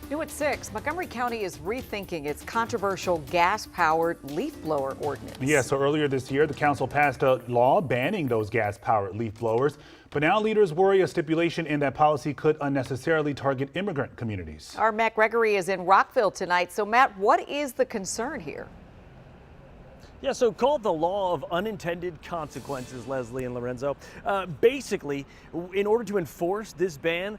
New at 6, Montgomery County is rethinking its controversial gas-powered leaf blower ordinance. Yeah, so earlier this year, the council passed a law banning those gas-powered leaf blowers. But now leaders worry a stipulation in that policy could unnecessarily target immigrant communities. Our Matt Gregory is in Rockville tonight. So Matt, what is the concern here? Yeah, so called the law of unintended consequences, Leslie and Lorenzo. Basically, in order to enforce this ban,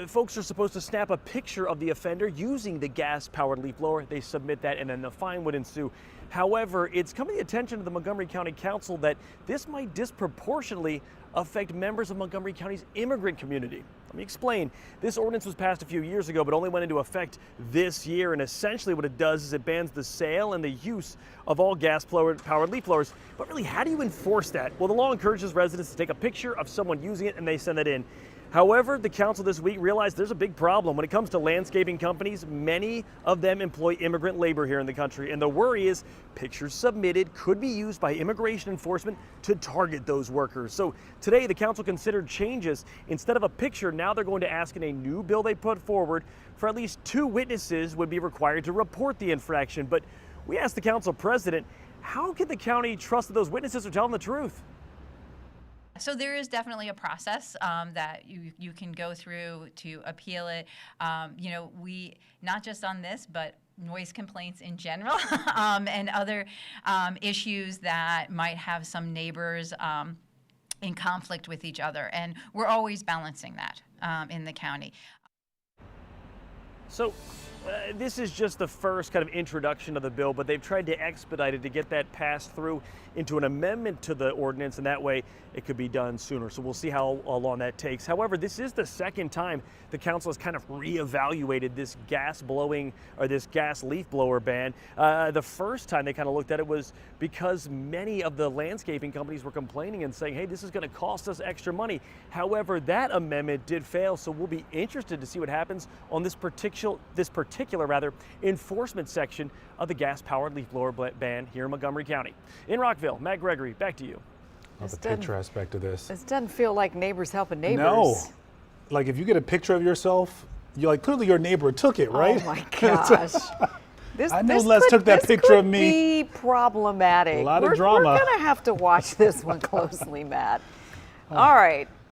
folks are supposed to snap a picture of the offender using the gas-powered leaf blower. They submit that, and then the fine would ensue. However, it's come to the attention of the Montgomery County Council that this might disproportionately affect members of Montgomery County's immigrant community. Let me explain. This ordinance was passed a few years ago, but only went into effect this year. And essentially what it does is it bans the sale and the use of all gas-powered leaf blowers. But really, how do you enforce that? Well, the law encourages residents to take a picture of someone using it and they send it in. However, the council this week realized there's a big problem. When it comes to landscaping companies, many of them employ immigrant labor here in the country. And the worry is pictures submitted could be used by immigration enforcement to target those workers. So today, the council considered changes. Instead of a picture, now they're going to ask in a new bill they put forward for at least 2 witnesses would be required to report the infraction. But we asked the council president, how can the county trust that those witnesses are telling the truth? So there is definitely a process that you can go through to appeal it. We, not just on this, but noise complaints in general and other issues that might have some neighbors in conflict with each other. And we're always balancing that in the county. So this is just the first kind of introduction of the bill, but they've tried to expedite it to get that passed through into an amendment to the ordinance, and that way it could be done sooner. So we'll see how long that takes. However, this is the second time the council has kind of reevaluated this gas blowing or this gas leaf blower ban. The first time they kind of looked at it was because many of the landscaping companies were complaining and saying, hey, this is going to cost us extra money. However, that amendment did fail, so we'll be interested to see what happens on this particular enforcement section of the gas-powered leaf blower ban here in Montgomery County. In Rockville, Matt Gregory, back to you. Well, the picture aspect of this. This doesn't feel like neighbors helping neighbors. No. Like if you get a picture of yourself, you're like, clearly your neighbor took it, right? Oh my gosh. I know Les took that picture of me. This could be problematic. A lot of drama. We're going to have to watch this one closely, Matt. All right.